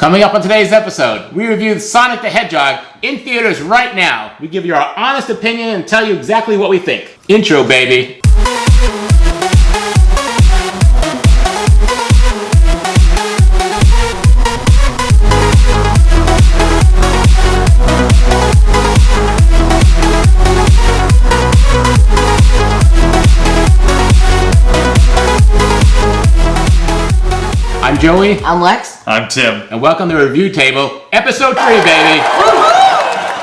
Coming up on today's episode, we review Sonic the Hedgehog in theaters right now. We give you our honest opinion and tell you exactly what we think. Intro, baby. I'm Joey. I'm Lex. I'm Tim. And welcome to Review Table, Episode 3, baby.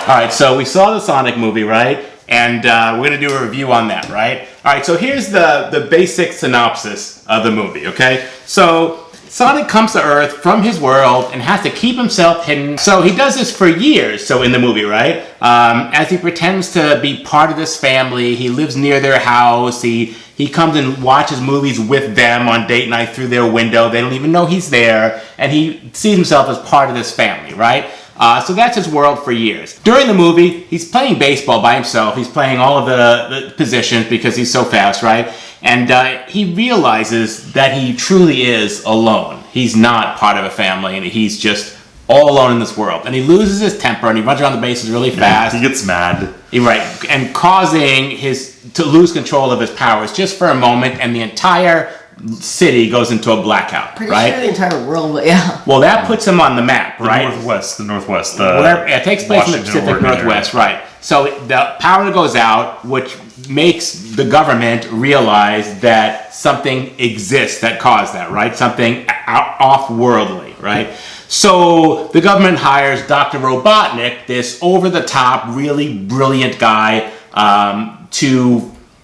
Alright, so we saw the Sonic movie, right? And we're going to do a review on that, right? Alright, so here's the basic synopsis of the movie, okay? So, Sonic comes to Earth from his world and has to keep himself hidden. So he does this for years, so in the movie, right? As he pretends to be part of this family, he lives near their house, he comes and watches movies with them on date night through their window. They don't even know he's there, and he sees himself as part of this family, right? So that's his world for years. During the movie, he's playing baseball by himself. He's playing all of the positions because he's so fast, right? And he realizes that he truly is alone. He's not part of a family, and he's just all alone in this world. And he loses his temper, and he runs around the bases really fast. He gets mad. Right, and causing to lose control of his powers just for a moment, and the entire city goes into a blackout. Pretty right? sure the entire world, but yeah. Well, that puts him on the map, right? The Northwest. It takes place in the Pacific Northwest, right? So the power goes out, which makes the government realize that something exists that caused that, right? Something off-worldly, right? So the government hires Dr. Robotnik, this over-the-top, really brilliant guy, to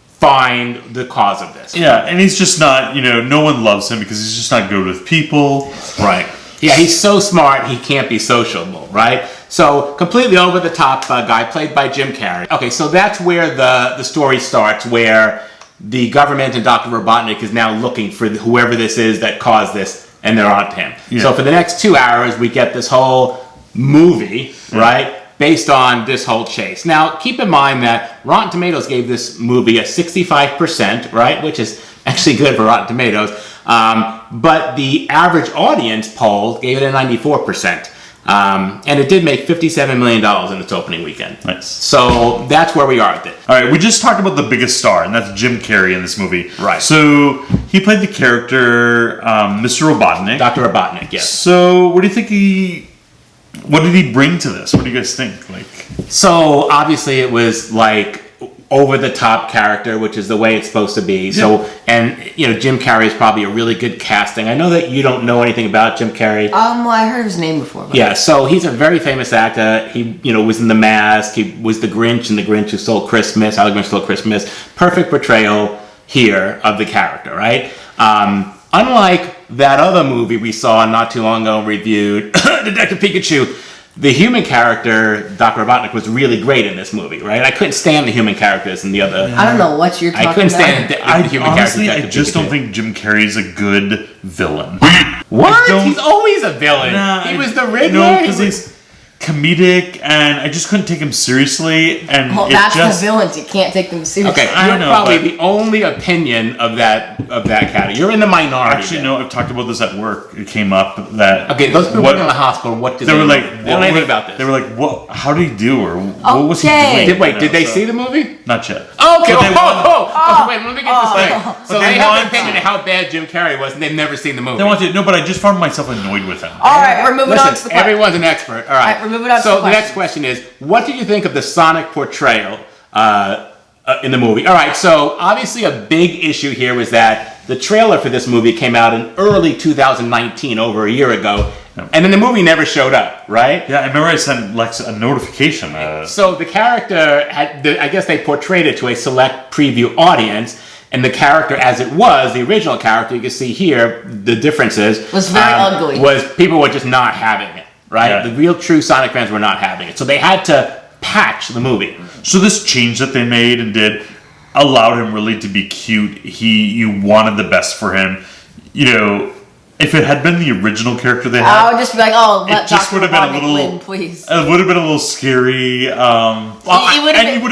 find the cause of this. Yeah, and he's just not, no one loves him because he's just not good with people. Right. Yeah, he's so smart, he can't be sociable, right? So, completely over-the-top guy, played by Jim Carrey. Okay, so that's where the story starts, where the government and Dr. Robotnik is now looking for whoever this is that caused this, and they're on to him. Yeah. So for the next 2 hours, we get this whole movie, right, based on this whole chase. Now, keep in mind that Rotten Tomatoes gave this movie a 65%, right, which is actually good for Rotten Tomatoes, but the average audience poll gave it a 94%. And it did make $57 million in its opening weekend. Nice. So that's where we are with it. All right, we just talked about the biggest star, and that's Jim Carrey in this movie. Right. So he played the character Mr. Robotnik. Dr. Robotnik, yes. So what do you think what did he bring to this? What do you guys think? So obviously it was like over-the-top character, which is the way it's supposed to be. Yeah. So, and Jim Carrey is probably a really good casting. I know that you don't know anything about Jim Carrey. Well, I heard his name before. Yeah, so he's a very famous actor. He, was in The Mask. He was the Grinch in The Grinch Who Stole Christmas. How the Grinch Stole Christmas. Perfect portrayal here of the character, right? Unlike that other movie we saw not too long ago and reviewed, Detective Pikachu, the human character, Dr. Robotnik, was really great in this movie, right? I couldn't stand the human characters in the other... I don't know what you're talking about. I couldn't stand the human honestly, character. I just don't think Jim Carrey's a good villain. What? He's always a villain. Nah, he was the Riddler. No, because he's comedic, and I just couldn't take him seriously. And that's the villains. You can't take them seriously. Okay, you're probably the only opinion of that category. You're in the minority. Actually, no. I've talked about this at work. It came up that those people went in the hospital. What did they? Were like, they don't know anything about this. They were like, "What? How did he do? Or what was he doing?" Did they see the movie? Not yet. Okay. Wait, let me get this straight. So they have an opinion of how bad Jim Carrey was, and they've never seen the movie. They want to. No, but I just found myself annoyed with him. All right, we're moving on to the. Everyone's an expert. All right, we're moving on. So the next question is, what did you think of the Sonic portrayal in the movie? All right, so obviously a big issue here was that the trailer for this movie came out in early 2019, over a year ago, and then the movie never showed up, right? Yeah, I remember I sent Lex a notification. So the character, I guess they portrayed it to a select preview audience, and the character as it was, the original character, you can see here, the differences. Was very ugly. People were just not having it. Right? Yeah. The real true Sonic fans were not having it. So they had to patch the movie. So this change that they made and did allowed him really to be cute. You wanted the best for him. If it had been the original character they had, I would just be like, it just would have been a little, win, please. It would have been a little scary. It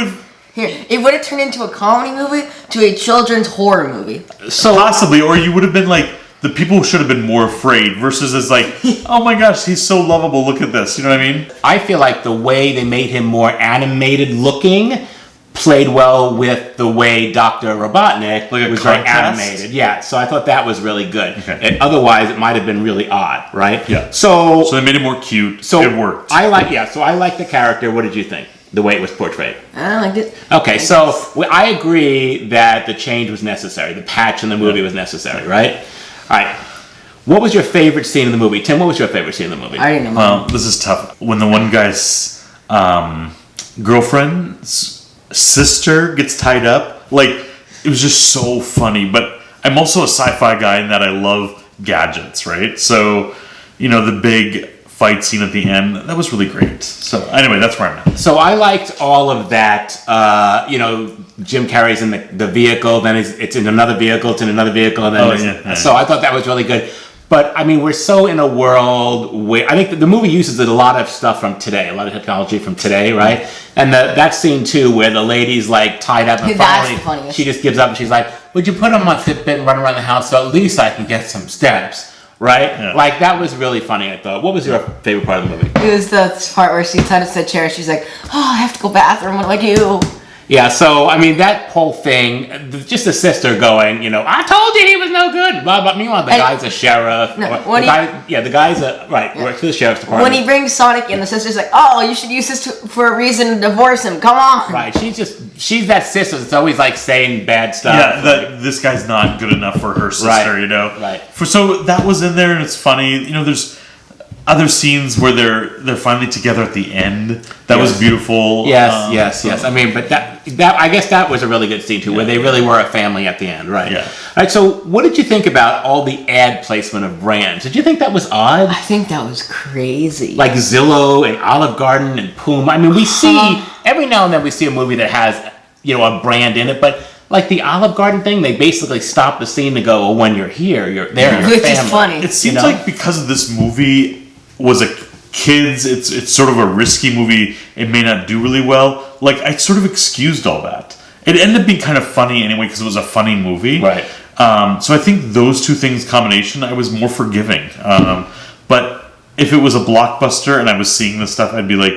would have turned into a comedy movie to a children's horror movie. So possibly, or you would have been like the people should have been more afraid versus it's like, oh my gosh, he's so lovable. Look at this. You know what I mean? I feel like the way they made him more animated looking played well with the way Dr. Robotnik Like a was very contrast? animated. Yeah, so I thought that was really good. Okay. And otherwise, it might have been really odd, right? Yeah. So they made it more cute. So it worked. I like the character. What did you think? The way it was portrayed. I liked it. Okay, so I agree that the change was necessary. The patch in the movie was necessary, right? All right. What was your favorite scene in the movie? Tim, what was your favorite scene in the movie? I didn't know. Well, this is tough. When the one guy's girlfriend's sister gets tied up, like, it was just so funny. But I'm also a sci-fi guy in that I love gadgets, right? So, the big fight scene at the end, that was really great. So anyway, that's where I'm at. So I liked all of that. Jim Carrey's in the vehicle, then it's in another vehicle, it's in another vehicle, and then so I thought that was really good. But I mean, we're so in a world where I think the movie uses a lot of stuff from today, a lot of technology from today, right? And that scene too, where the lady's like tied up and That's the finally funniest. she just gives up and she's like, "Would you put on my Fitbit and run around the house so at least I can get some steps?" Right? Yeah. Like that was really funny. I thought. What was your favorite part of the movie? It was the part where she tied up to the chair. She's like, "Oh, I have to go bathroom. What do I do?" Yeah, so I mean that whole thing, just the sister going, I told you he was no good. Blah blah. Meanwhile, the guy's a sheriff. No, the guy's works for the sheriff's department. When he brings Sonic in, the sister's like, "Oh, you should use this for a reason to divorce him. Come on." Right, she's that sister that's always like saying bad stuff. Yeah, this guy's not good enough for her sister, Right, right. So that was in there, and it's funny. There's other scenes where they're finally together at the end. That was beautiful. Yes. I mean, but that I guess that was a really good scene too, where they really were a family at the end, right? Yeah. All right. So, what did you think about all the ad placement of brands? Did you think that was odd? I think that was crazy. Like Zillow and Olive Garden and Puma. I mean, we see every now and then we see a movie that has a brand in it, but like the Olive Garden thing, they basically stop the scene to go, "Well, when you're here, you're there." Which is funny. It seems like because of this movie was a kids, it's sort of a risky movie. It may not do really well. Like I sort of excused all that. It ended up being kind of funny anyway because it was a funny movie. Right. So I think those two things combination, I was more forgiving. But if it was a blockbuster and I was seeing this stuff, I'd be like,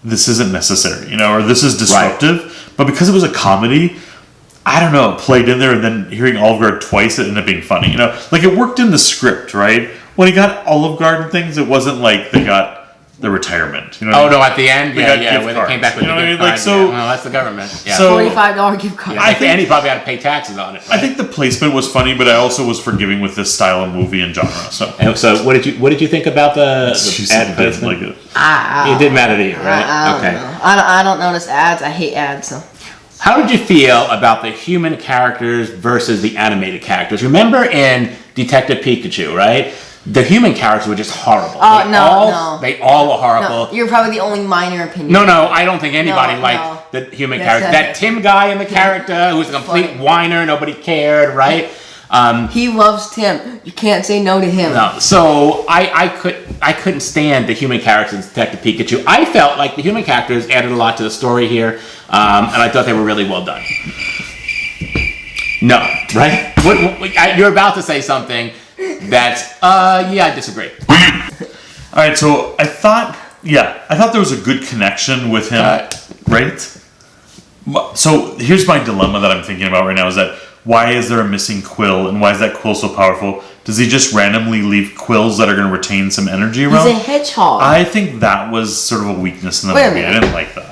this isn't necessary, or this is disruptive. Right. But because it was a comedy, I don't know, it played in there, and then hearing Olive Garden twice, it ended up being funny. Like it worked in the script, right? When he got Olive Garden things, it wasn't like they got the retirement. No, at the end, They got gift when they cards. came back with You know the what I gift mean? Like, cards. so- Well, that's the government. Yeah. So- $45 gift card. and he probably had to pay taxes on it. Right? I think the placement was funny, but I also was forgiving with this style of movie and genre. So And so, what did you think about the She's ad doesn't placement? like it. It didn't matter to you, right? I don't know. I don't notice ads. I hate ads. So. How did you feel about the human characters versus the animated characters? Remember in Detective Pikachu, right? The human characters were just horrible. Oh, no. They all were horrible. No, you're probably the only minor opinion. No, I don't think anybody No, liked the human Yes, character. yes. That Tim guy in the character who was a complete whiner, nobody cared, right? He loves Tim. You can't say no to him. No, so I couldn't stand the human characters in Detective Pikachu. I felt like the human characters added a lot to the story here, and I thought they were really well done. No, right? You're about to say something that's I disagree. All right, so I thought there was a good connection with him, right? So here's my dilemma that I'm thinking about right now: is that why is there a missing quill, and why is that quill so powerful? Does he just randomly leave quills that are going to retain some energy around? He's a hedgehog. I think that was sort of a weakness in the Wait a movie. I minute. didn't like that.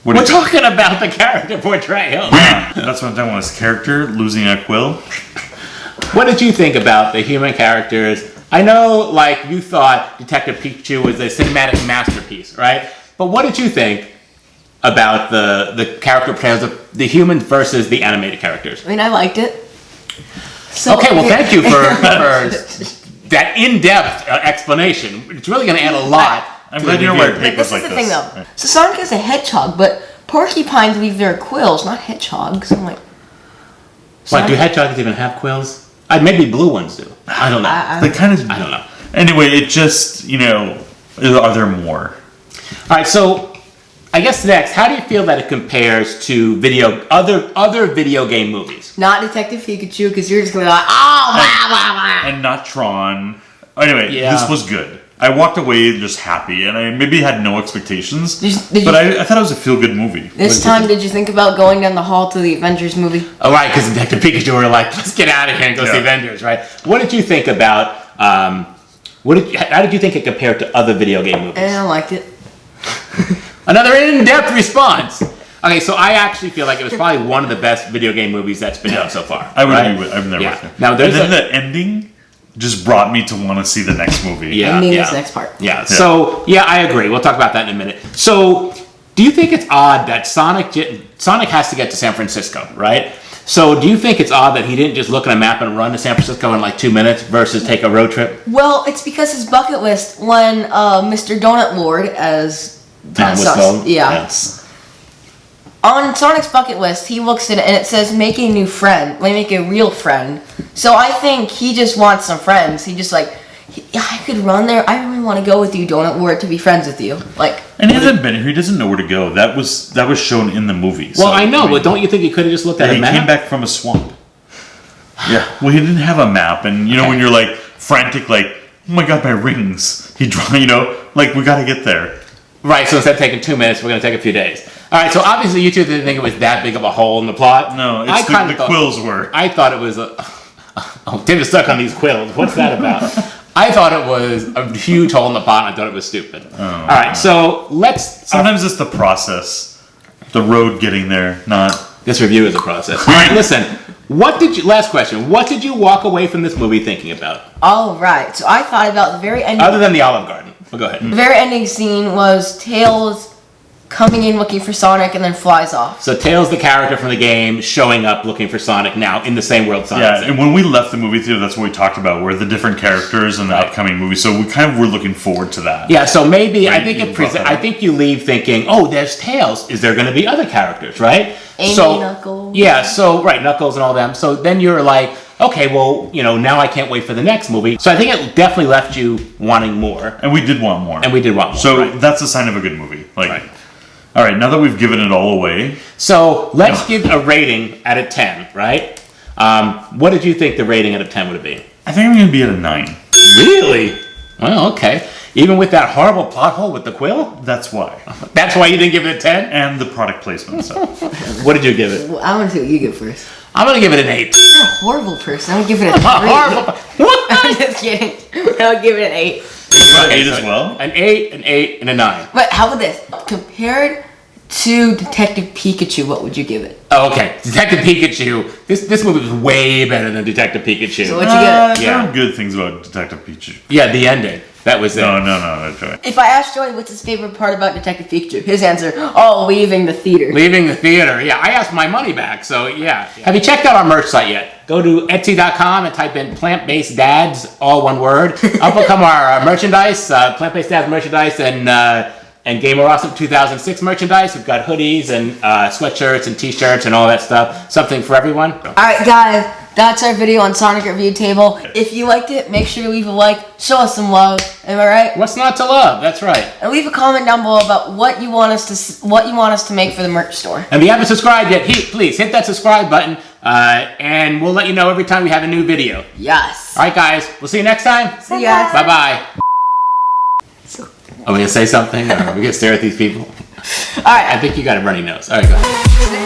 What do We're you think? talking about the character portrayal. That's what I'm talking about. His character losing a quill. What did you think about the human characters? I know, like, you thought Detective Pikachu was a cinematic masterpiece, right? But what did you think about the character portrayals of the humans versus the animated characters? I mean, I liked it. So, Okay, well, thank you for that in-depth explanation. It's really going to add a lot. I'm to glad the you don't review. write But papers this is like the this. thing, though. So Sonic is a hedgehog, but porcupines leave their quills, not hedgehogs. I'm like, What, do hedgehogs even have quills? Maybe blue ones do. I don't know. They kind of. I don't know. Anyway, it just are there more? All right, so I guess next, how do you feel that it compares to other video game movies? Not Detective Pikachu, because you're just going to be like, oh, blah, blah, blah. And not Tron. Anyway, Yeah. this was good. I walked away just happy, and I maybe had no expectations, Did I thought it was a feel-good movie. This time, did you think about going down the hall to the Avengers movie? Oh, right, because Detective Pikachu were like, let's get out of here and go see Avengers, right? What did you think about, how did you think it compared to other video game movies? And I liked it. Another in-depth response. Okay, so I actually feel like it was probably one of the best video game movies that's been done so far. I would right? agree with. I'm there with you. Now there's and then the ending just brought me to want to see the next movie. Yeah, And yeah. this next part. Yeah. So I agree. We'll talk about that in a minute. So, do you think it's odd that Sonic has to get to San Francisco, right? So, do you think it's odd that he didn't just look at a map and run to San Francisco in like 2 minutes versus take a road trip? Well, it's because his bucket list, when Mr. Donut Lord, as Tom was called? yes. On Sonic's bucket list, he looks at it and it says make a new friend, make a real friend. So I think he just wants some friends. He just like, I could run there. I really want to go with you, Donut Lord, to be friends with you. Like, And he hasn't been here. He doesn't know where to go. That was shown in the movie. Well, So, I know, but don't you think he could have just looked at a he map? came back from a swamp. Yeah. Well, he didn't have a map, and when you're like frantic, like, oh my god, my rings. He draw, like we got to get there. Right, so instead of taking 2 minutes, we're going to take a few days. All right, so obviously you two didn't think it was that big of a hole in the plot. No, it's the quills were. I thought it was Tim is stuck on these quills. What's that about? I thought it was a huge hole in the plot, and I thought it was stupid. All right, so let's... Sometimes it's the process. The road getting there, not... This review is a process. All right, listen. Last question. What did you walk away from this movie thinking about? all right. So I thought about the very ending. Other than the Olive Garden. Well, go ahead. The very ending scene was Tails coming in looking for Sonic and then flies off. So Tails, the character from the game, showing up looking for Sonic now in the same world Sonic's Yeah, in. and when we left the movie theater, that's what we talked about, were the different characters in the upcoming movie. So we kind of were looking forward to that. Yeah, so maybe Right, I think you brought that I up. think you leave thinking, oh, there's Tails. Is there going to be other characters, right? Amy, so, Knuckles. Yeah, so right, Knuckles and all them. So then you're like, okay, well, now I can't wait for the next movie. So I think it definitely left you wanting more, And we did want more. and we did want more. So right. that's a sign of a good movie. Like, Right. all right, now that we've given it all away, So let's give a rating out of 10, right? What did you think the rating out of 10 would have been? I think I'm going to be at a 9. Really? Well, okay. Even with that horrible plot hole with the quill? That's why. That's why you didn't give it a 10? And the product placement. So What did you give it? Well, I want to see what you give first. I'm going to give it an 8. You're a horrible person. I would give it a 3. Horrible. What? I'm just kidding. I would give it an 8. Okay, 8 so as well. An 8, an 8, and a 9. But how about this? Compared to Detective Pikachu, what would you give it? Oh, okay. Detective Pikachu. This movie was way better than Detective Pikachu. So what'd you get? There Yeah. are good things about Detective Pikachu. Yeah, the ending. That was it. No, that's right. If I asked Joey what's his favorite part about Detective Pikachu, his answer, oh, leaving the theater. Leaving the theater. Yeah, I asked my money back, so yeah. Have you checked out our merch site yet? Go to Etsy.com and type in plant-based dads, all one word. Up will come our merchandise, plant-based dads merchandise, and Gamer Awesome 2006 merchandise. We've got hoodies and sweatshirts and t-shirts and all that stuff. Something for everyone. Alright guys, that's our video on Sonic Review Table. If you liked it, make sure to leave a like, show us some love, am I right? What's not to love? That's right. And leave a comment down below about what you want us to make for the merch store. And if you haven't subscribed yet, please hit that subscribe button, and we'll let you know every time we have a new video. Yes. All right, guys. We'll see you next time. See you guys. Bye-bye. Are we going to say something, or are we going to stare at these people? Alright. I think you got a runny nose. All right, go ahead.